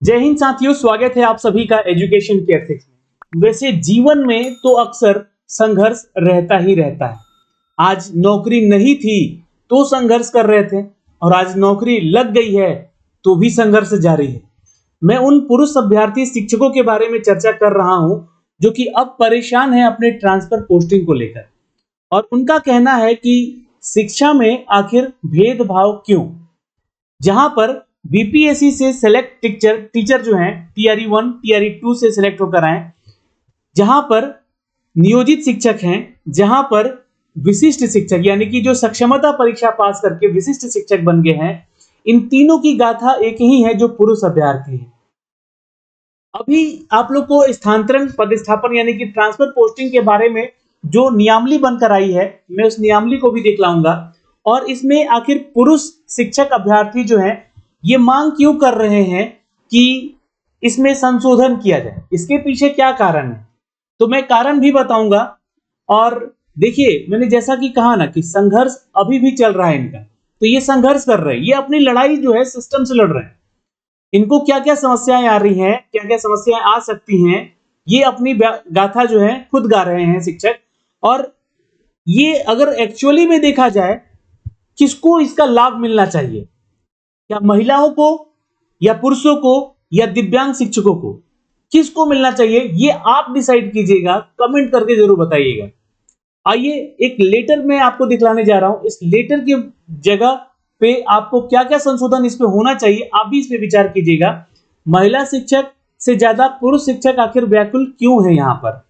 जय हिंद साथियों, स्वागत है आप सभी का एजुकेशन के एथिक्स में। वैसे जीवन में तो अक्सर संघर्ष रहता ही रहता है। आज नौकरी नहीं थी तो संघर्ष कर रहे थे और आज नौकरी लग गई है तो भी संघर्ष जारी है। मैं उन पुरुष अभ्यर्थी शिक्षकों के बारे में चर्चा कर रहा हूं जो कि अब परेशान है अपने ट्रांसफर पोस्टिंग को लेकर, और उनका कहना है कि शिक्षा में आखिर भेदभाव क्यों। जहां पर बीपीएससी से सेलेक्ट टीचर जो हैं टीआरई 1 टीआरई 2 से सिलेक्ट होकर आए, जहां पर नियोजित शिक्षक हैं, जहां पर विशिष्ट शिक्षक यानी कि जो सक्षमता परीक्षा पास करके विशिष्ट शिक्षक बन गए हैं, इन तीनों की गाथा एक ही है जो पुरुष अभ्यर्थी है। अभी आप लोग को स्थानांतरण पदस्थापन यानी कि ट्रांसफर पोस्टिंग के बारे में जो नियमावली बनकर आई है, मैं उस नियमावली को भी दिखलाऊंगा। और इसमें आखिर पुरुष शिक्षक अभ्यर्थी जो हैं ये मांग क्यों कर रहे हैं कि इसमें संशोधन किया जाए, इसके पीछे क्या कारण है, तो मैं कारण भी बताऊंगा। और देखिए, मैंने जैसा कि कहा ना कि संघर्ष अभी भी चल रहा है इनका, तो ये संघर्ष कर रहे हैं, ये अपनी लड़ाई जो है सिस्टम से लड़ रहे हैं। इनको क्या क्या समस्याएं आ रही हैं, क्या क्या समस्याएं आ सकती हैं, ये अपनी गाथा जो है खुद गा रहे हैं शिक्षक। और ये अगर एक्चुअली में देखा जाए किसको इसका लाभ मिलना चाहिए, क्या महिलाओं को या पुरुषों को या दिव्यांग शिक्षकों को, किसको मिलना चाहिए, ये आप डिसाइड कीजिएगा, कमेंट करके जरूर बताइएगा। आइए एक लेटर में आपको दिखलाने जा रहा हूं। इस लेटर की जगह पे आपको क्या क्या संशोधन इस पे होना चाहिए, आप भी इस पे विचार कीजिएगा। महिला शिक्षक से ज्यादा पुरुष शिक्षक आखिर व्याकुल क्यों है यहाँ पर।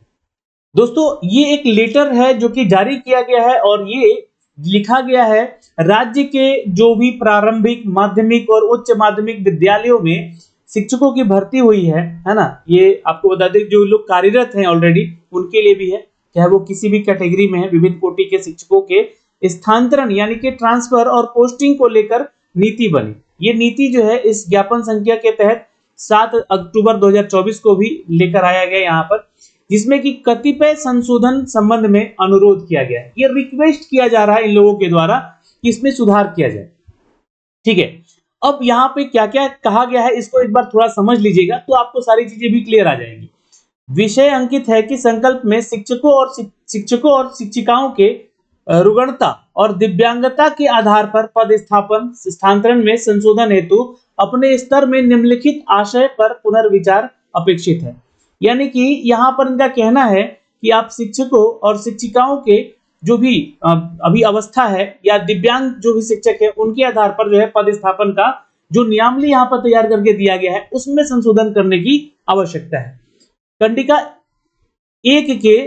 दोस्तों, ये एक लेटर है जो कि जारी किया गया है और ये लिखा गया है राज्य के जो भी प्रारंभिक, माध्यमिक और उच्च माध्यमिक विद्यालयों में शिक्षकों की भर्ती हुई है ना। ये आपको बता दें जो लोग कार्यरत हैं ऑलरेडी उनके लिए भी है, चाहे वो किसी भी कैटेगरी में है। विभिन्न कोटि के शिक्षकों के स्थानांतरण यानी कि ट्रांसफर और पोस्टिंग को लेकर नीति बनी। ये नीति जो है इस ज्ञापन संख्या के तहत 7 अक्टूबर 2024 को भी लेकर आया गया यहाँ पर, जिसमें कि कतिपय संशोधन संबंध में अनुरोध किया गया है। ये रिक्वेस्ट किया जा रहा है इन लोगों के द्वारा कि इसमें सुधार किया जाए। ठीक है, अब यहाँ पे क्या क्या कहा गया है इसको एक बार थोड़ा समझ लीजिएगा तो आपको सारी चीजें भी क्लियर आ जाएंगी। विषय अंकित है कि संकल्प में शिक्षकों और शिक्षिकाओं के रुग्णता और दिव्यांगता के आधार पर पदस्थापन स्थानांतरण में संशोधन हेतु अपने स्तर में निम्नलिखित आशय पर पुनर्विचार अपेक्षित है। यानी कि यहाँ पर इनका कहना है कि आप शिक्षकों और शिक्षिकाओं के जो भी अभी अवस्था है या दिव्यांग जो भी शिक्षक है उनके आधार पर जो है पदस्थापन का जो नियमावली यहाँ पर तैयार करके दिया गया है उसमें संशोधन करने की आवश्यकता है। कंडिका 1 के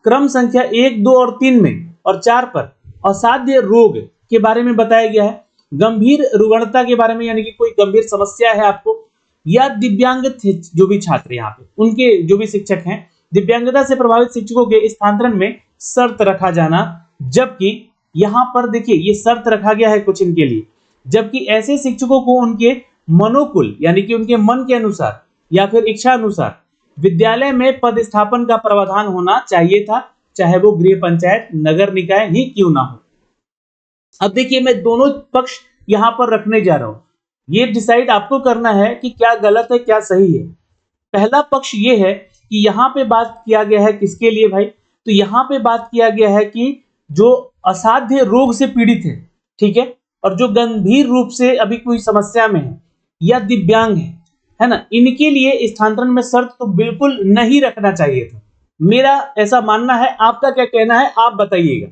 क्रम संख्या 1, 2 और 3 में और 4 पर असाध्य रोग के बारे में बताया गया है। गंभीर रुग्णता के बारे में यानी कि कोई गंभीर समस्या है आपको, या दिव्यांग जो भी छात्र यहाँ पे उनके जो भी शिक्षक हैं, दिव्यांगता से प्रभावित शिक्षकों के स्थानांतरण में शर्त रखा जाना। जबकि यहाँ पर देखिए ये शर्त रखा गया है कुछ इनके लिए, जबकि ऐसे शिक्षकों को उनके मनोकुल यानी कि उनके मन के अनुसार या फिर इच्छा अनुसार विद्यालय में पदस्थापन का प्रावधान होना चाहिए था, चाहे वो गृह पंचायत नगर निकाय ही क्यों ना हो। अब देखिए मैं दोनों पक्ष यहाँ पर रखने जा रहा हूं, ये डिसाइड आपको करना है कि क्या गलत है क्या सही है। पहला पक्ष ये है कि यहाँ पे बात किया गया है किसके लिए भाई, तो यहाँ पे बात किया गया है कि जो असाध्य रोग से पीड़ित है, ठीक है, और जो गंभीर रूप से अभी कोई समस्या में है या दिव्यांग है ना, इनके लिए स्थानांतरण में शर्त तो बिल्कुल नहीं रखना चाहिए था। मेरा ऐसा मानना है, आपका क्या कहना है आप बताइएगा।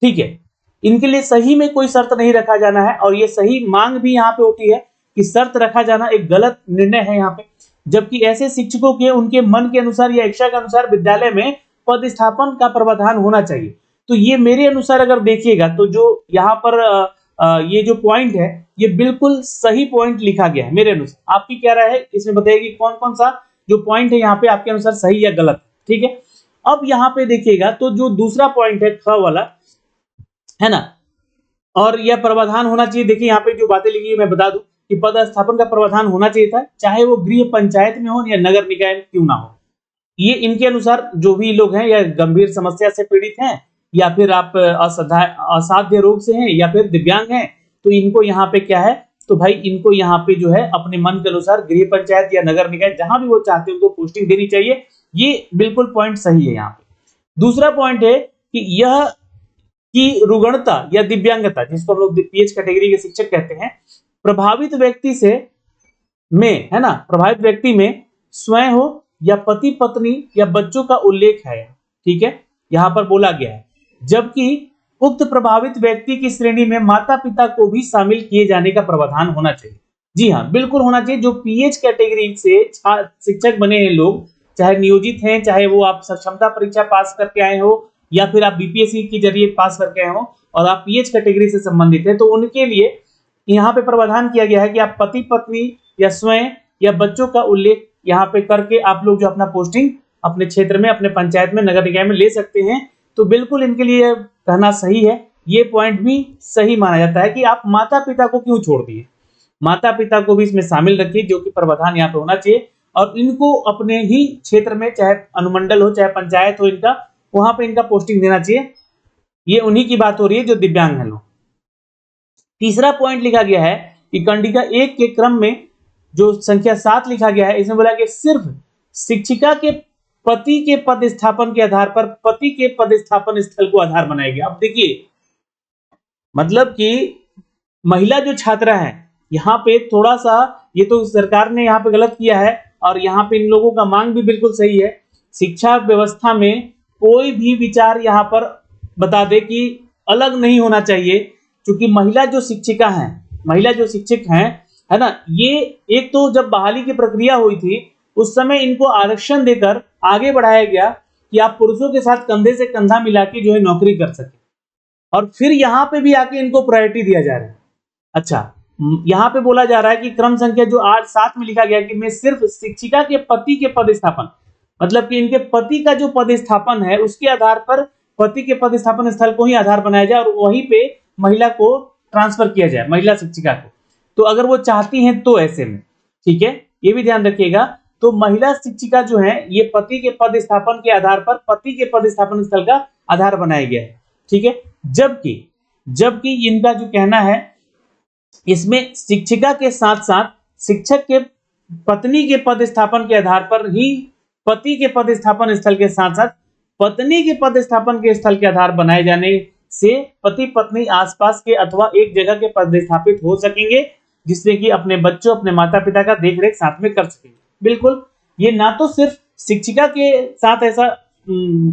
ठीक है, इनके लिए सही में कोई शर्त नहीं रखा जाना है और ये सही मांग भी यहाँ पे उठी है कि शर्त रखा जाना एक गलत निर्णय है यहाँ पे। जबकि ऐसे शिक्षकों के उनके मन के अनुसार या इच्छा के अनुसार विद्यालय में पदस्थापन का प्रावधान होना चाहिए। तो ये मेरे अनुसार अगर देखिएगा तो जो यहाँ पर ये जो पॉइंट है ये बिल्कुल सही पॉइंट लिखा गया है मेरे अनुसार। आपकी क्या राय है इसमें बताइए, कौन कौन सा जो पॉइंट है यहाँ पे आपके अनुसार सही या गलत। ठीक है, अब यहाँ पे देखिएगा तो जो दूसरा पॉइंट है ख वाला है ना, और यह प्रावधान होना चाहिए। देखिए यहाँ पे जो बातें लिखी है मैं बता दूं कि पदस्थापन का प्रावधान होना चाहिए था, चाहे वो गृह पंचायत में हो या नगर निकाय में क्यों ना हो। ये इनके अनुसार जो भी लोग हैं या गंभीर समस्या से पीड़ित हैं या फिर आप असाध्य रोग से हैं या फिर दिव्यांग हैं, तो इनको यहाँ पे क्या है तो भाई इनको यहाँ पे जो है अपने मन के अनुसार गृह पंचायत या नगर निकाय जहां भी वो चाहते हैं उनको पोस्टिंग देनी चाहिए। ये बिल्कुल पॉइंट सही है यहाँ पे। दूसरा पॉइंट है कि यह की रुग्णता या दिव्यांगता, जिसको हम लोग पीएच कैटेगरी के शिक्षक कहते हैं, प्रभावित व्यक्ति से में, है ना, प्रभावित व्यक्ति में स्वयं हो या पति पत्नी या बच्चों का उल्लेख है। ठीक है, यहां पर बोला गया है। जबकि उक्त प्रभावित व्यक्ति की श्रेणी में माता पिता को भी शामिल किए जाने का प्रावधान होना चाहिए। जी हाँ, बिल्कुल होना चाहिए। जो पीएच कैटेगरी से शिक्षक बने हैं लोग, चाहे नियोजित हैं, चाहे वो आप सक्षमता परीक्षा पास करके आए हो या फिर आप बीपीएससी के जरिए पास करके आए हो और आप पीएच कैटेगरी से संबंधित है, तो उनके लिए यहाँ पे प्रावधान किया गया है कि आप पति पत्नी या स्वयं या बच्चों का उल्लेख यहाँ पे करके आप लोग जो अपना पोस्टिंग अपने क्षेत्र में, अपने पंचायत में, नगर निकाय में ले सकते हैं। तो बिल्कुल इनके लिए कहना सही है। ये पॉइंट भी सही माना जाता है कि आप माता पिता को क्यों छोड़ दिए, माता पिता को भी इसमें शामिल रखिए, जो कि प्रावधान यहाँ पे होना चाहिए। और इनको अपने ही क्षेत्र में, चाहे अनुमंडल हो चाहे पंचायत हो, इनका वहां पे इनका पोस्टिंग देना चाहिए। ये उन्हीं की बात हो रही है जो दिव्यांग हैं लोग। तीसरा पॉइंट लिखा गया है कि कंडिका 1 के क्रम में जो संख्या 7 लिखा गया है, इसमें बोला कि सिर्फ शिक्षिका के पति के पदस्थापन के आधार पर पति के पदस्थापन स्थल को आधार बनाया गया। अब देखिए, मतलब कि महिला जो छात्रा है, यहाँ पे थोड़ा सा ये तो सरकार ने यहाँ पे गलत किया है और यहाँ पे इन लोगों का मांग भी बिल्कुल सही है। शिक्षा व्यवस्था में कोई भी विचार यहाँ पर बता दे कि अलग नहीं होना चाहिए, क्योंकि महिला जो शिक्षिका हैं, महिला जो शिक्षक हैं, है ना, ये एक तो जब बहाली की प्रक्रिया हुई थी उस समय इनको आरक्षण देकर आगे बढ़ाया गया कि आप पुरुषों के साथ कंधे से कंधा मिला के जो है नौकरी कर सके, और फिर यहाँ पे भी आके इनको प्रायोरिटी दिया जा रहा है। अच्छा, यहाँ पे बोला जा रहा है कि क्रम संख्या जो 8-7 में लिखा गया कि मैं सिर्फ शिक्षिका के पति के पदस्थापन, मतलब कि इनके पति का जो पदस्थापन है उसके आधार पर पति के पदस्थापन स्थल को ही आधार बनाया जाए और वहीं पे महिला को ट्रांसफर किया जाए, महिला शिक्षिका को। तो अगर वो चाहती हैं तो ऐसे में, ठीक है, ये भी ध्यान रखिएगा। तो महिला शिक्षिका जो है ये पति के पदस्थापन के आधार पर पति के पदस्थापन स्थल का आधार बनाया गया है। ठीक है, जबकि इनका जो कहना है इसमें शिक्षिका के साथ साथ शिक्षक के पत्नी के पदस्थापन के आधार पर ही पति के पदस्थापन स्थल के साथ साथ पत्नी के पदस्थापन के स्थल के आधार बनाए जाने से पति पत्नी आसपास के अथवा एक जगह के पदस्थापित हो सकेंगे, जिससे कि अपने बच्चों, अपने माता पिता का देखरेख साथ में कर सकेंगे। बिल्कुल, ये ना तो सिर्फ शिक्षिका के साथ ऐसा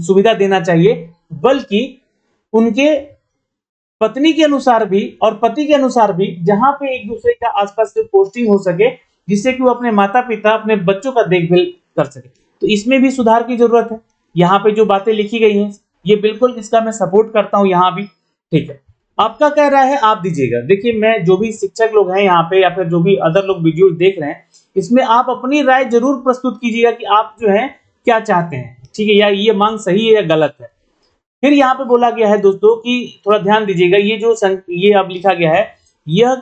सुविधा देना चाहिए, बल्कि उनके पत्नी के अनुसार भी और पति के अनुसार भी, जहां पे एक दूसरे का आसपास से पोस्टिंग हो सके, जिससे कि वो अपने माता पिता, अपने बच्चों का देखभाल कर सके। तो इसमें भी सुधार की जरूरत है। यहाँ पे जो बातें लिखी गई हैं, ये बिल्कुल इसका मैं सपोर्ट करता हूँ यहाँ भी। ठीक है, आपका क्या राय है आप दीजिएगा। देखिए, मैं जो भी शिक्षक लोग हैं यहाँ पे या फिर जो भी अदर लोग वीडियो देख रहे हैं, इसमें आप अपनी राय जरूर प्रस्तुत कीजिएगा कि आप जो है क्या चाहते हैं। ठीक है, या ये मांग सही है या गलत है। फिर यहाँ पे बोला गया है दोस्तों कि थोड़ा ध्यान दीजिएगा, ये अब लिखा गया है, यह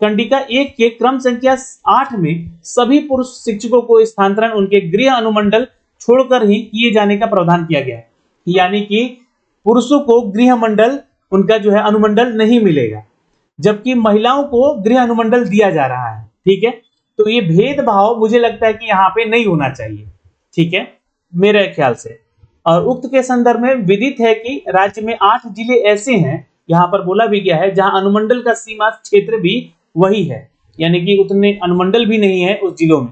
कंडिका 1 के क्रम संख्या 8 में सभी पुरुष शिक्षकों को स्थानांतरण उनके गृह अनुमंडल छोड़कर ही किए जाने का प्रावधान किया गया है। यानी कि पुरुषों को गृह मंडल, उनका जो है अनुमंडल नहीं मिलेगा, जबकि महिलाओं को गृह अनुमंडल दिया जा रहा है। ठीक है, तो ये भेदभाव मुझे लगता है कि यहाँ पे नहीं होना चाहिए। ठीक है, मेरे ख्याल से। और उक्त के संदर्भ में विदित है कि राज्य में 8 जिले ऐसे हैं, यहाँ पर बोला भी गया है, जहां अनुमंडल का सीमा क्षेत्र भी वही है, यानी कि उतने अनुमंडल भी नहीं है उस जिलों में।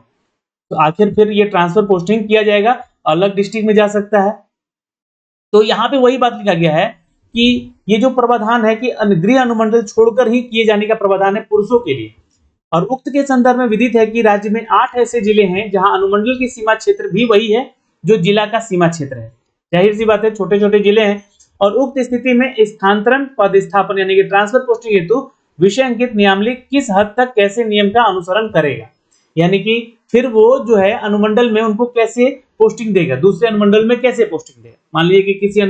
तो आखिर फिर ये ट्रांसफर पोस्टिंग किया जाएगा, अलग डिस्ट्रिक्ट में जा सकता है। तो यहाँ पे वही बात लिखा गया है कि ये जो प्रावधान है कि गृह अनुमंडल छोड़कर ही किए जाने का प्रावधान है पुरुषों के लिए। और उक्त के संदर्भ में विदित है कि राज्य में 8 ऐसे जिले हैं जहां अनुमंडल की सीमा क्षेत्र भी वही है जो जिला का सीमा क्षेत्र है। जाहिर सी बात है, छोटे छोटे जिले हैं। और उक्त स्थिति में स्थानांतरण पदस्थापन यानी कि ट्रांसफर पोस्टिंग हेतु विषय अंकित नियमावली किस हद तक कैसे नियम का अनुसरण करेगा, यानी कि फिर वो जो है अनुमंडल में उनको कैसे पोस्टिंग देगा, दूसरे अनुमंडल में कैसे पोस्टिंग देगा। मान लीजिए कि किसी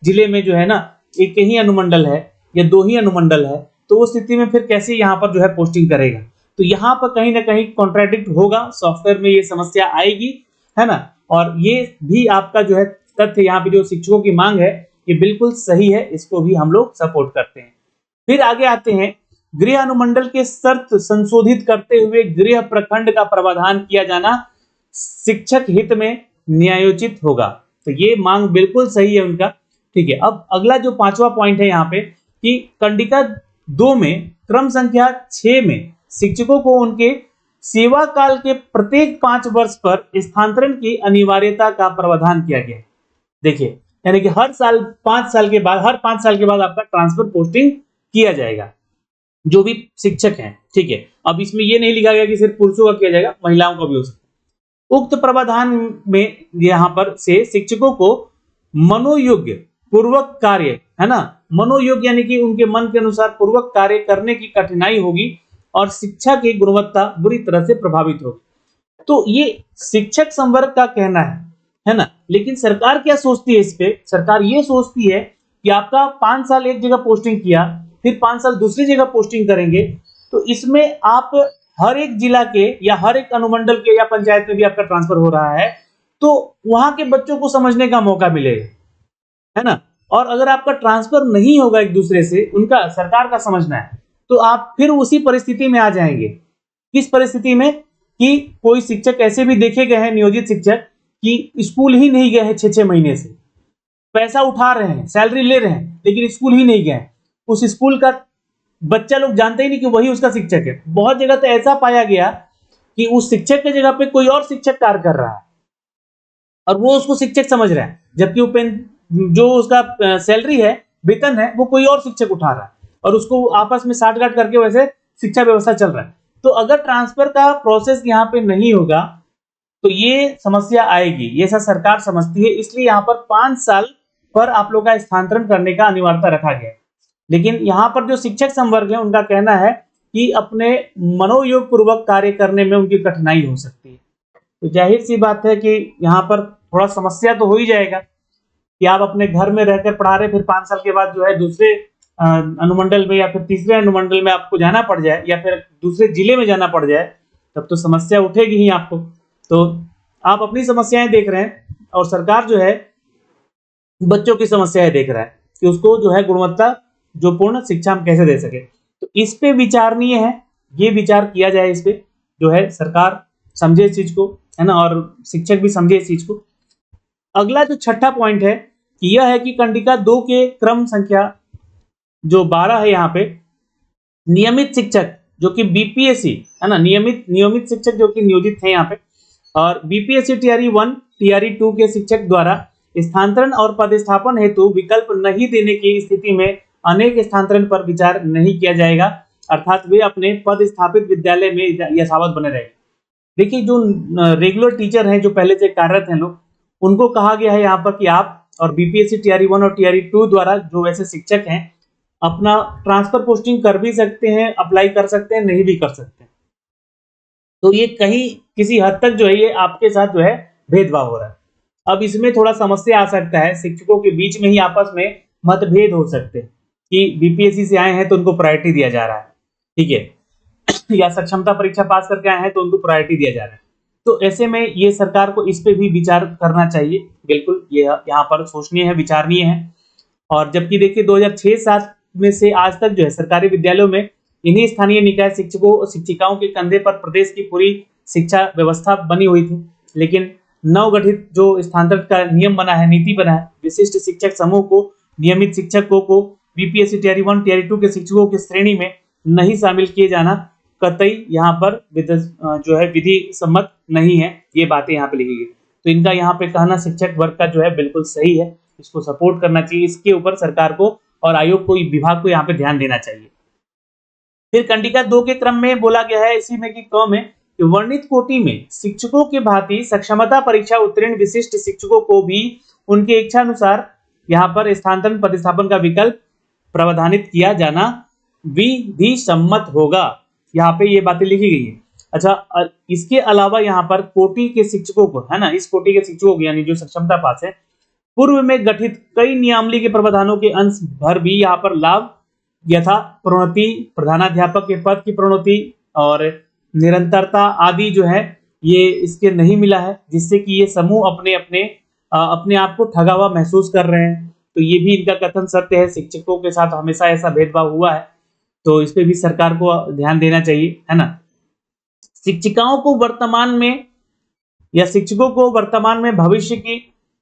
जिले में जो है ना एक ही अनुमंडल है या 2 ही अनुमंडल है, तो उस स्थिति में फिर कैसे यहाँ पर जो है पोस्टिंग करेगा। तो यहाँ पर कहीं ना कहीं कॉन्ट्रैडिक्ट होगा, सॉफ्टवेयर में ये समस्या आएगी, है ना। और ये भी आपका जो है तथ्य, यहाँ पे जो शिक्षकों की मांग है ये बिल्कुल सही है, इसको भी हम लोग सपोर्ट करते हैं। फिर आगे आते हैं, गृह अनुमंडल के शर्त संशोधित करते हुए गृह प्रखंड का प्रावधान किया जाना शिक्षक हित में न्यायोचित होगा। तो ये मांग बिल्कुल सही है उनका। ठीक है, अब अगला जो 5वां पॉइंट है यहाँ पे कि कंडिका 2 में क्रम संख्या 6 में शिक्षकों को उनके सेवा काल के प्रत्येक 5 वर्ष पर स्थानांतरण की अनिवार्यता का प्रावधान किया गया है। देखिए, यानी कि हर साल 5 साल के बाद, हर 5 साल के बाद आपका ट्रांसफर पोस्टिंग किया जाएगा, जो भी शिक्षक हैं। ठीक है, अब इसमें ये नहीं लिखा गया कि सिर्फ पुरुषों का किया जाएगा, महिलाओं का भी हो सकता है। उक्त प्रावधान में यहाँ पर से शिक्षकों को मनोयोग्य पूर्वक कार्य, है ना, मनोयोग्य यानी कि उनके मन के अनुसार पूर्वक कार्य करने की कठिनाई होगी और शिक्षा की गुणवत्ता बुरी तरह से प्रभावित होगी। तो ये शिक्षक संवर्ग का कहना है ना। लेकिन सरकार क्या सोचती है इस पे? सरकार ये सोचती है कि आपका 5 साल एक जगह पोस्टिंग किया, फिर 5 साल दूसरी जगह पोस्टिंग करेंगे, तो इसमें आप हर एक जिला के या हर एक अनुमंडल के या पंचायत में भी आपका ट्रांसफर हो रहा है, तो वहां के बच्चों को समझने का मौका मिलेगा, है ना। और अगर आपका ट्रांसफर नहीं होगा एक दूसरे से, उनका सरकार का समझना है, तो आप फिर उसी परिस्थिति में आ जाएंगे। किस परिस्थिति में? कि कोई शिक्षक ऐसे भी देखे गए हैं, नियोजित शिक्षक, कि स्कूल ही नहीं गए हैं 6-6 महीने से, पैसा उठा रहे हैं, सैलरी ले रहे हैं, लेकिन स्कूल ही नहीं गए। उस स्कूल का बच्चा लोग जानते ही नहीं कि वही उसका शिक्षक है। बहुत जगह तो ऐसा पाया गया कि उस शिक्षक की जगह पे कोई और शिक्षक कार्य कर रहा है और वो उसको शिक्षक समझ रहा है, जबकि वो जो उसका सैलरी है, वेतन है, वो कोई और शिक्षक उठा रहा है और उसको आपस में साठगांठ करके वैसे शिक्षा व्यवस्था चल रहा है। तो अगर ट्रांसफर का प्रोसेस यहाँ पे नहीं होगा तो ये समस्या आएगी, ये ऐसा सरकार समझती है। इसलिए यहाँ पर 5 साल पर आप लोग का स्थानांतरण करने का अनिवार्यता रखा गया है। लेकिन यहाँ पर जो शिक्षक संवर्ग है, उनका कहना है कि अपने मनोयोग पूर्वक कार्य करने में उनकी कठिनाई हो सकती है। तो जाहिर सी बात है कि यहाँ पर थोड़ा समस्या तो हो ही जाएगा कि आप अपने घर में रहकर पढ़ा रहे, फिर 5 साल के बाद जो है दूसरे अनुमंडल में या फिर तीसरे अनुमंडल में आपको जाना पड़ जाए या फिर दूसरे जिले में जाना पड़ जाए, तब तो समस्या उठेगी ही आपको। तो आप अपनी समस्याएं देख रहे हैं और सरकार जो है बच्चों की समस्याएं देख रहा है कि उसको जो है गुणवत्ता जो पूर्ण शिक्षा हम कैसे दे सके। तो इस पे विचारणीय है, ये विचार किया जाए इस पे, जो है सरकार समझे इस चीज को, है ना, और शिक्षक भी समझे इस चीज को। अगला जो 6ठा पॉइंट है यह है कि कंडिका 2 के क्रम संख्या जो 12 है, यहाँ पे नियमित शिक्षक जो कि बीपीएससी, है ना, नियमित शिक्षक जो कि नियोजित है यहाँ पे, और बीपीएससी टीआरई 1 टीआरई 2 के शिक्षक द्वारा स्थानांतरण और पदस्थापन हेतु विकल्प नहीं देने की स्थिति में अनेक स्थानांतरण पर विचार नहीं किया जाएगा, अर्थात वे अपने पद स्थापित विद्यालय में यथावत बने रहेंगे। देखिए, जो रेगुलर टीचर हैं, जो पहले से कार्यरत हैं लोग, उनको कहा गया है यहाँ पर कि आप और बीपीएससी टीआरई 1 और टीआरई 2 द्वारा जो ऐसे शिक्षक हैं अपना ट्रांसफर पोस्टिंग कर भी सकते हैं, अप्लाई कर सकते हैं, नहीं भी कर सकते हैं। तो ये कहीं किसी हद तक जो है ये आपके साथ जो है भेदभाव हो रहा है। अब इसमें थोड़ा समस्या आ सकता है, शिक्षकों के बीच में ही आपस में मतभेद हो सकते हैं कि बीपीएससी से आए हैं तो उनको प्रायोरिटी दिया जा रहा है, ठीक है, या सक्षमता परीक्षा पास करके आए हैं तो उनको प्रायोरिटी दिया जा रहा है। तो ऐसे में ये सरकार को इस पे भी विचार करना चाहिए, बिल्कुल ये यहाँ पर सोचनीय है, विचारणीय है। और जबकि देखिए 2006-7 में से आज तक जो है सरकारी विद्यालयों में इन्हीं स्थानीय निकाय शिक्षकों और शिक्षिकाओं के कंधे पर प्रदेश की पूरी शिक्षा व्यवस्था बनी हुई थी। लेकिन नवगठित जो स्थानांतरण का नियम बना है, नीति बना है, विशिष्ट शिक्षक समूह को, नियमित शिक्षकों को बीपीएससी टीआरई 1 टीआरई 2 के शिक्षकों की श्रेणी में नहीं शामिल किए जाना कतई यहाँ पर जो है विधि सम्मत नहीं है। ये बातें यहाँ पे लिखी गई। तो इनका यहाँ पे कहना शिक्षक वर्ग का जो है बिल्कुल सही है, इसको सपोर्ट करना चाहिए। इसके ऊपर सरकार को और आयोग को, विभाग को यहाँ पे ध्यान देना चाहिए। फिर कंडिका 2 के क्रम में बोला गया है इसी में कि क में कि वर्णित कोटि में शिक्षकों के भांति सक्षमता परीक्षा उत्तीर्ण विशिष्ट शिक्षकों को भी उनके इच्छा अनुसार यहाँ पर स्थानांतरण पदस्थापन का विकल्प प्रावधानित किया जाना विधि सम्मत होगा। यहाँ पे ये बातें लिखी गई है। अच्छा, इसके अलावा यहाँ पर कोटि के शिक्षकों को, है ना, इस कोटि के शिक्षकों को यानी जो सक्षमता पास है, पूर्व में गठित कई नियमावली के प्रावधानों के अंश भर भी यहाँ पर लाभ यथा प्रोन्नति, प्रधानाध्यापक के पद की प्रोन्नति और निरंतरता आदि जो है ये इसके नहीं मिला है, जिससे कि ये समूह अपने आप को ठगा हुआ महसूस कर रहे हैं। तो ये भी इनका कथन सत्य है, शिक्षकों के साथ हमेशा ऐसा भेदभाव हुआ है। तो इस पे भी सरकार को ध्यान देना चाहिए, है ना। शिक्षिकाओं को वर्तमान में या शिक्षकों को वर्तमान में भविष्य की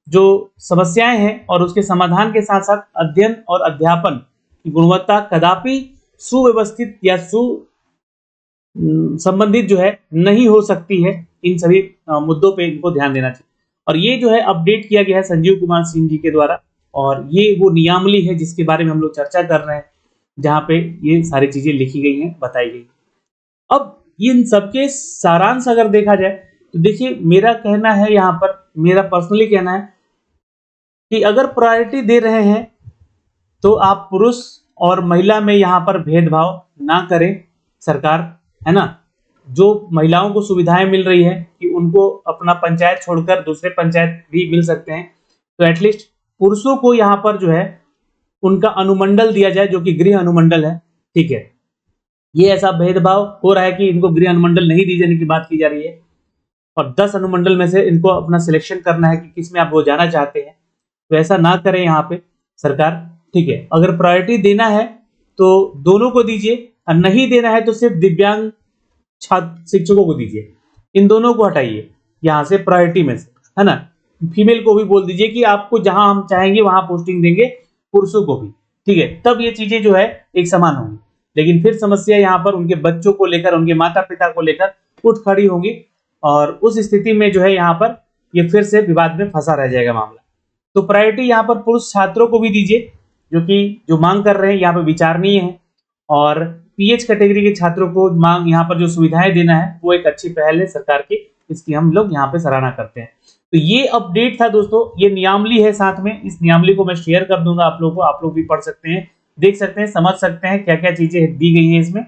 जो समस्याएं हैं और उसके समाधान के साथ साथ अध्ययन और अध्यापन की गुणवत्ता कदापि सुव्यवस्थित या संबंधित जो है नहीं हो सकती है। इन सभी मुद्दों पे इनको ध्यान देना चाहिए। और ये जो है अपडेट किया गया है संजीव कुमार सिंह जी के द्वारा, और ये वो नियमावली है जिसके बारे में हम लोग चर्चा कर रहे हैं, जहाँ पे ये सारी चीजें लिखी गई हैं, बताई गई। अब इन सबके सारांश अगर देखा जाए तो देखिए, मेरा कहना है यहाँ पर, मेरा पर्सनली कहना है कि अगर प्रायोरिटी दे रहे हैं तो आप पुरुष और महिला में यहाँ पर भेदभाव ना करें सरकार, है ना। जो महिलाओं को सुविधाएं मिल रही है कि उनको अपना पंचायत छोड़कर दूसरे पंचायत भी मिल सकते हैं, तो एटलीस्ट पुरुषों को यहाँ पर जो है उनका अनुमंडल दिया जाए, जो कि गृह अनुमंडल है, ठीक है। ये ऐसा भेदभाव हो रहा है कि इनको गृह अनुमंडल नहीं दिए जाने की बात की जा रही है, और 10 अनुमंडल में से इनको अपना सिलेक्शन करना है कि किसमें आप वो जाना चाहते हैं। तो ऐसा ना करें यहाँ पे सरकार, ठीक है। अगर प्रायोरिटी देना है तो दोनों को दीजिए, और नहीं देना है तो सिर्फ दिव्यांग छात्र शिक्षकों को दीजिए। इन दोनों को हटाइए यहाँ से प्रायोरिटी में से, है ना। फीमेल को भी बोल दीजिए कि आपको जहां हम चाहेंगे वहां पोस्टिंग देंगे, पुरुषों को भी, ठीक है। तब ये चीजें जो है एक समान होंगी। लेकिन फिर समस्या यहाँ पर उनके बच्चों को लेकर, उनके माता पिता को लेकर उठ खड़ी होंगी, और उस स्थिति में जो है यहाँ पर ये फिर से विवाद में फंसा रह जाएगा मामला। तो प्रायोरिटी यहाँ पर पुरुष छात्रों को भी दीजिए, जो मांग कर रहे हैं, यहाँ पर विचारणीय है। और पीएच कैटेगरी के छात्रों को मांग यहाँ पर जो सुविधाएं देना है वो एक अच्छी पहल है सरकार की, इसकी हम लोग यहाँ पे सराहना करते हैं। तो ये अपडेट था दोस्तों, ये नियमावली है, साथ में इस नियमावली को मैं शेयर कर दूंगा आप लोगों को, आप लोग भी पढ़ सकते हैं, देख सकते हैं, समझ सकते हैं क्या क्या चीजें दी गई हैं इसमें,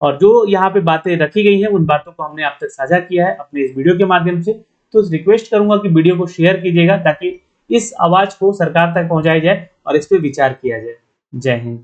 और जो यहाँ पे बातें रखी गई हैं उन बातों को हमने आप तक साझा किया है अपने इस वीडियो के माध्यम से। तो रिक्वेस्ट करूंगा कि वीडियो को शेयर कीजिएगा ताकि इस आवाज को सरकार तक पहुंचाया जाए और इस पर विचार किया जाए। जय हिंद।